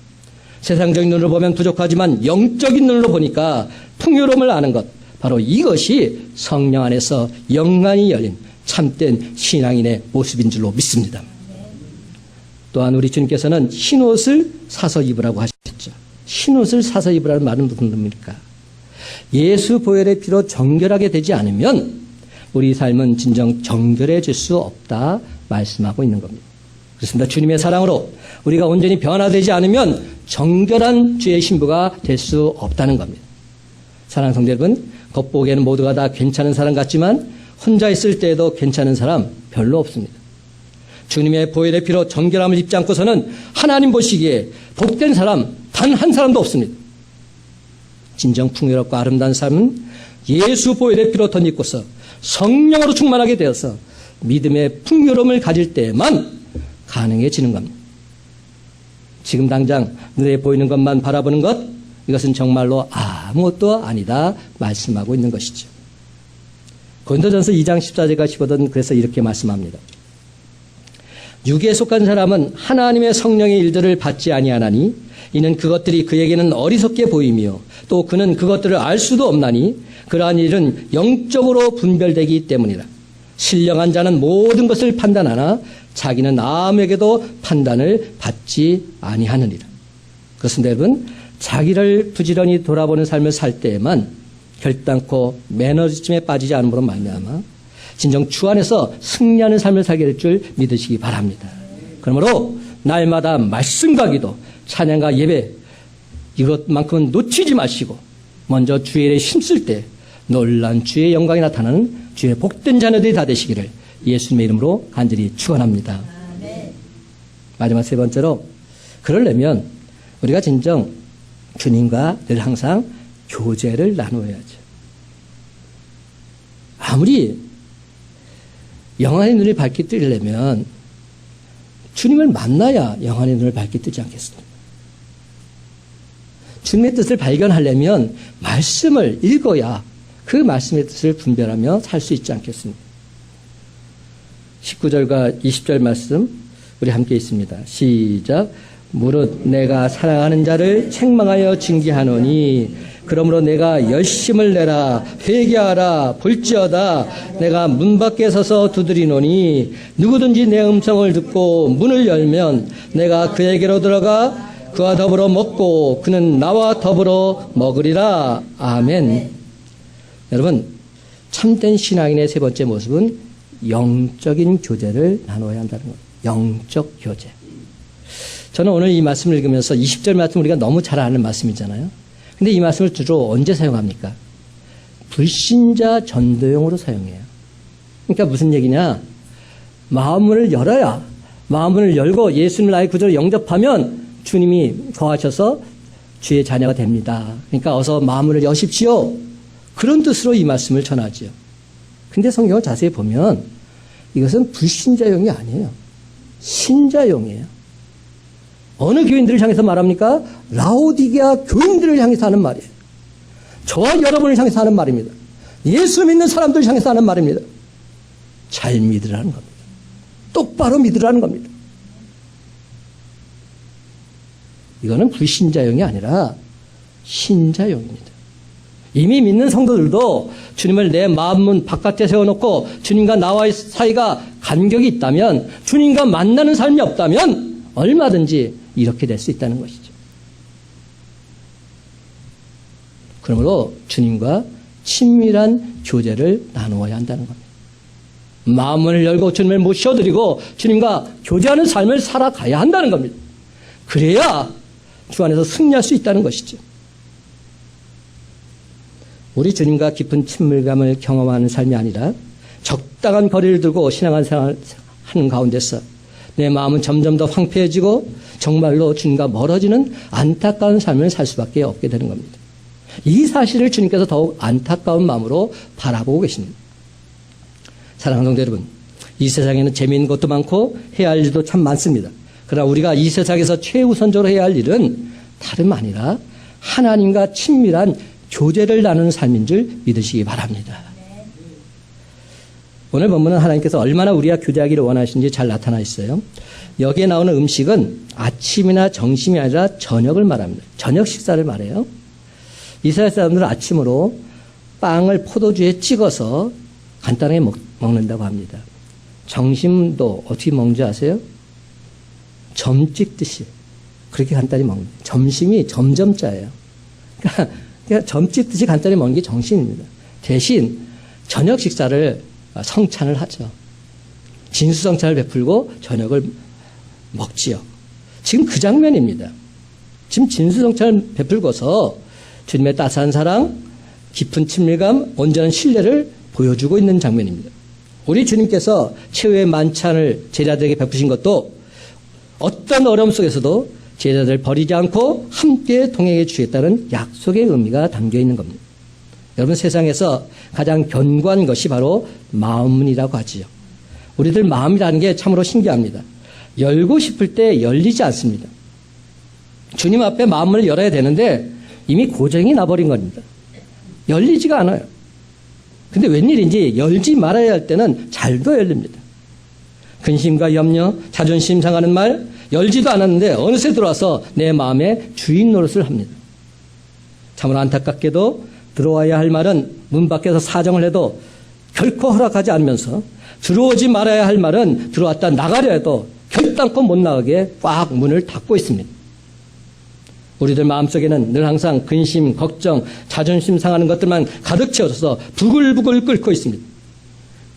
세상적인 눈으로 보면 부족하지만 영적인 눈으로 보니까 풍요로움을 아는 것, 바로 이것이 성령 안에서 영안이 열린 참된 신앙인의 모습인 줄로 믿습니다. 또한 우리 주님께서는 흰옷을 사서 입으라고 하셨죠. 흰옷을 사서 입으라는 말은 무슨 뜻입니까? 예수 보혈의 피로 정결하게 되지 않으면 우리 삶은 진정 정결해질 수 없다 말씀하고 있는 겁니다. 그렇습니다. 주님의 사랑으로 우리가 온전히 변화되지 않으면 정결한 주의 신부가 될 수 없다는 겁니다. 사랑하는 성도 여러분, 겉보기에는 모두가 다 괜찮은 사람 같지만 혼자 있을 때에도 괜찮은 사람 별로 없습니다. 주님의 보혈의 피로 정결함을 입지 않고서는 하나님 보시기에 복된 사람 단 한 사람도 없습니다. 진정 풍요롭고 아름다운 삶은 예수 보혈의 피로 덧입고서 성령으로 충만하게 되어서 믿음의 풍요로움을 가질 때에만 가능해지는 겁니다. 지금 당장 눈에 보이는 것만 바라보는 것, 이것은 정말로 아무것도 아니다 말씀하고 있는 것이죠. 고린도전서 2장 14절과 15절은 그래서 이렇게 말씀합니다. 육에 속한 사람은 하나님의 성령의 일들을 받지 아니하나니 이는 그것들이 그에게는 어리석게 보이며 또 그는 그것들을 알 수도 없나니 그러한 일은 영적으로 분별되기 때문이라. 신령한 자는 모든 것을 판단하나 자기는 아무에게도 판단을 받지 아니하느니라. 그렇습니다, 여러분. 자기를 부지런히 돌아보는 삶을 살 때에만 결단코 매너리즘에 빠지지 않음으로 말미암아 진정 주 안에서 승리하는 삶을 살게 될 줄 믿으시기 바랍니다. 그러므로 날마다 말씀과 기도, 찬양과 예배, 이것만큼은 놓치지 마시고 먼저 주의 일에 힘쓸 때 놀란 주의 영광이 나타나는 주의 복된 자녀들이 다 되시기를 예수님의 이름으로 간절히 축원합니다. 마지막 세 번째로, 그러려면 우리가 진정 주님과 늘 항상 교제를 나누어야죠. 아무리 영안의 눈을 밝게 뜨려면 주님을 만나야 영안의 눈을 밝게 뜨지 않겠습니까? 주님의 뜻을 발견하려면 말씀을 읽어야 그 말씀의 뜻을 분별하며 살 수 있지 않겠습니까? 19절과 20절 말씀 우리 함께 있습니다. 시작. 무릇 내가 사랑하는 자를 책망하여 징계하노니 그러므로 내가 열심을 내라 회개하라 볼지어다 내가 문 밖에 서서 두드리노니 누구든지 내 음성을 듣고 문을 열면 내가 그에게로 들어가 그와 더불어 먹고 그는 나와 더불어 먹으리라. 아멘. 여러분, 참된 신앙인의 세 번째 모습은 영적인 교제를 나눠야 한다는 것. 영적 교제. 저는 오늘 이 말씀을 읽으면서 20절 말씀 우리가 너무 잘 아는 말씀이잖아요. 근데 이 말씀을 주로 언제 사용합니까? 불신자 전도용으로 사용해요. 그러니까 무슨 얘기냐? 마음문을 열어야, 마음문을 열고 예수님을 나의 구주로 영접하면 주님이 거하셔서 주의 자녀가 됩니다. 그러니까 어서 마음문을 여십시오. 그런 뜻으로 이 말씀을 전하지요. 근데 성경을 자세히 보면 이것은 불신자용이 아니에요. 신자용이에요. 어느 교인들을 향해서 말합니까? 라오디게아 교인들을 향해서 하는 말이에요. 저와 여러분을 향해서 하는 말입니다. 예수 믿는 사람들을 향해서 하는 말입니다. 잘 믿으라는 겁니다. 똑바로 믿으라는 겁니다. 이거는 불신자용이 아니라 신자용입니다. 이미 믿는 성도들도 주님을 내 마음문 바깥에 세워놓고 주님과 나와의 사이가 간격이 있다면, 주님과 만나는 삶이 없다면 얼마든지 이렇게 될 수 있다는 것이죠. 그러므로 주님과 친밀한 교제를 나누어야 한다는 겁니다. 마음을 열고 주님을 모셔드리고 주님과 교제하는 삶을 살아가야 한다는 겁니다. 그래야 주 안에서 승리할 수 있다는 것이죠. 우리 주님과 깊은 친밀감을 경험하는 삶이 아니라 적당한 거리를 두고 신앙생활을 하는 가운데서 내 마음은 점점 더 황폐해지고 정말로 주님과 멀어지는 안타까운 삶을 살 수밖에 없게 되는 겁니다. 이 사실을 주님께서 더욱 안타까운 마음으로 바라보고 계십니다. 사랑하는 성도 여러분, 이 세상에는 재미있는 것도 많고 해야 할 일도 참 많습니다. 그러나 우리가 이 세상에서 최우선적으로 해야 할 일은 다름 아니라 하나님과 친밀한 교제를 나누는 삶인 줄 믿으시기 바랍니다. 오늘 본문은 하나님께서 얼마나 우리와 교제하기를 원하시는지 잘 나타나 있어요. 여기에 나오는 음식은 아침이나 점심이 아니라 저녁을 말합니다. 저녁 식사를 말해요. 이스라엘 사람들은 아침으로 빵을 포도주에 찍어서 간단하게 먹는다고 합니다. 점심도 어떻게 먹는지 아세요? 점 찍듯이 그렇게 간단히 먹는 거예요. 점심이 점점자예요. 그러니까 점 찍듯이 간단히 먹는 게 점심입니다. 대신 저녁 식사를 성찬을 하죠. 진수성찬을 베풀고 저녁을 먹지요. 지금 그 장면입니다. 지금 진수성찬을 베풀고서 주님의 따스한 사랑, 깊은 친밀감, 온전한 신뢰를 보여주고 있는 장면입니다. 우리 주님께서 최후의 만찬을 제자들에게 베푸신 것도 어떤 어려움 속에서도 제자들을 버리지 않고 함께 동행해 주겠다는 약속의 의미가 담겨 있는 겁니다. 여러분, 세상에서 가장 견고한 것이 바로 마음문이라고 하지요. 우리들 마음이라는 게 참으로 신기합니다. 열고 싶을 때 열리지 않습니다. 주님 앞에 마음문을 열어야 되는데 이미 고정이 나버린 겁니다. 열리지가 않아요. 근데 웬일인지 열지 말아야 할 때는 잘도 열립니다. 근심과 염려, 자존심 상하는 말, 열지도 않았는데 어느새 들어와서 내 마음에 주인 노릇을 합니다. 참으로 안타깝게도 들어와야 할 말은 문 밖에서 사정을 해도 결코 허락하지 않으면서, 들어오지 말아야 할 말은 들어왔다 나가려 해도 결단코 못 나가게 꽉 문을 닫고 있습니다. 우리들 마음속에는 늘 항상 근심, 걱정, 자존심 상하는 것들만 가득 채워서 부글부글 끓고 있습니다.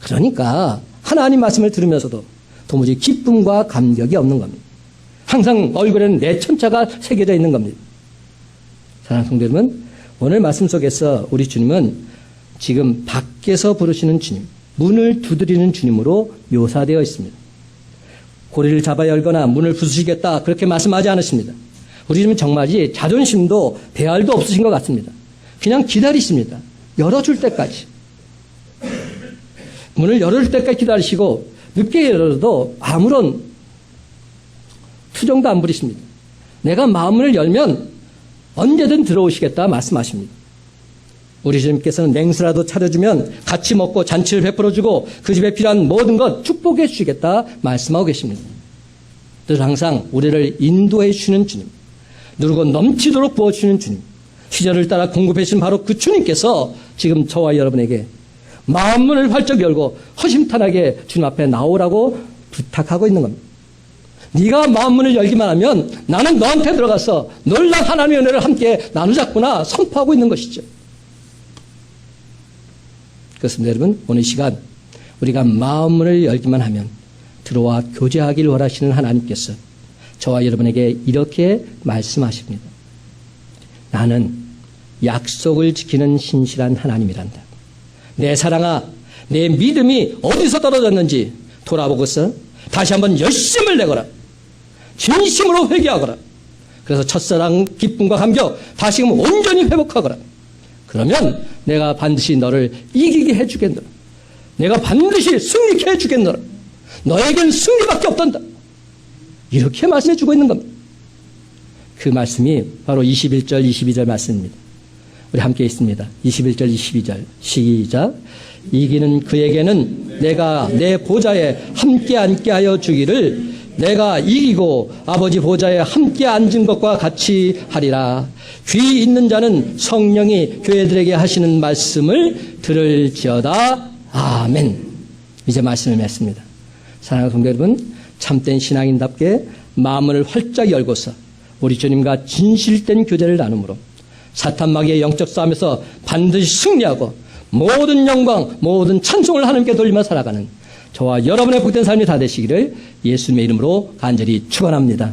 그러니까 하나님 말씀을 들으면서도 도무지 기쁨과 감격이 없는 겁니다. 항상 얼굴에는 내천자가 새겨져 있는 겁니다. 사랑하는 성도 여러분, 오늘 말씀 속에서 우리 주님은 지금 밖에서 부르시는 주님, 문을 두드리는 주님으로 묘사되어 있습니다. 고리를 잡아 열거나 문을 부수시겠다 그렇게 말씀하지 않으십니다. 우리 주님은 정말이 자존심도 배알도 없으신 것 같습니다. 그냥 기다리십니다. 열어줄 때까지. 문을 열어줄 때까지 기다리시고 늦게 열어도 아무런 투정도 안 부리십니다. 내가 마음을 열면 언제든 들어오시겠다 말씀하십니다. 우리 주님께서는 냉수라도 차려주면 같이 먹고 잔치를 베풀어주고 그 집에 필요한 모든 것 축복해 주시겠다 말씀하고 계십니다. 늘 항상 우리를 인도해 주시는 주님, 누르고 넘치도록 부어주시는 주님, 시절을 따라 공급해 주신 바로 그 주님께서 지금 저와 여러분에게 마음문을 활짝 열고 허심탄회하게 주님 앞에 나오라고 부탁하고 있는 겁니다. 네가 마음문을 열기만 하면 나는 너한테 들어가서 놀란 하나님의 은혜를 함께 나누자꾸나 선포하고 있는 것이죠. 그렇습니다. 여러분, 오늘 시간 우리가 마음문을 열기만 하면 들어와 교제하기를 원하시는 하나님께서 저와 여러분에게 이렇게 말씀하십니다. 나는 약속을 지키는 신실한 하나님이란다. 내 사랑아, 내 믿음이 어디서 떨어졌는지 돌아보고서 다시 한번 열심을 내거라. 진심으로 회개하거라. 그래서 첫사랑 기쁨과 감격 다시금 온전히 회복하거라. 그러면 내가 반드시 너를 이기게 해주겠노라. 내가 반드시 승리케 해주겠노라. 너에겐 승리밖에 없단다. 이렇게 말씀해 주고 있는 겁니다. 그 말씀이 바로 21절, 22절 말씀입니다. 우리 함께 있습니다. 21절, 22절 시작. 이기는 그에게는 내가 내 보좌에 함께 앉게 하여 주기를 내가 이기고 아버지 보좌에 함께 앉은 것과 같이 하리라. 귀 있는 자는 성령이 교회들에게 하시는 말씀을 들을지어다. 아멘. 이제 말씀을 맺습니다. 사랑하는 성도 여러분, 참된 신앙인답게 마음을 활짝 열고서 우리 주님과 진실된 교제를 나눔으로 사탄 마귀의 영적 싸움에서 반드시 승리하고 모든 영광, 모든 찬송을 하나님께 돌리며 살아가는 저와 여러분의 복된 삶이 다 되시기를 예수님의 이름으로 간절히 축원합니다.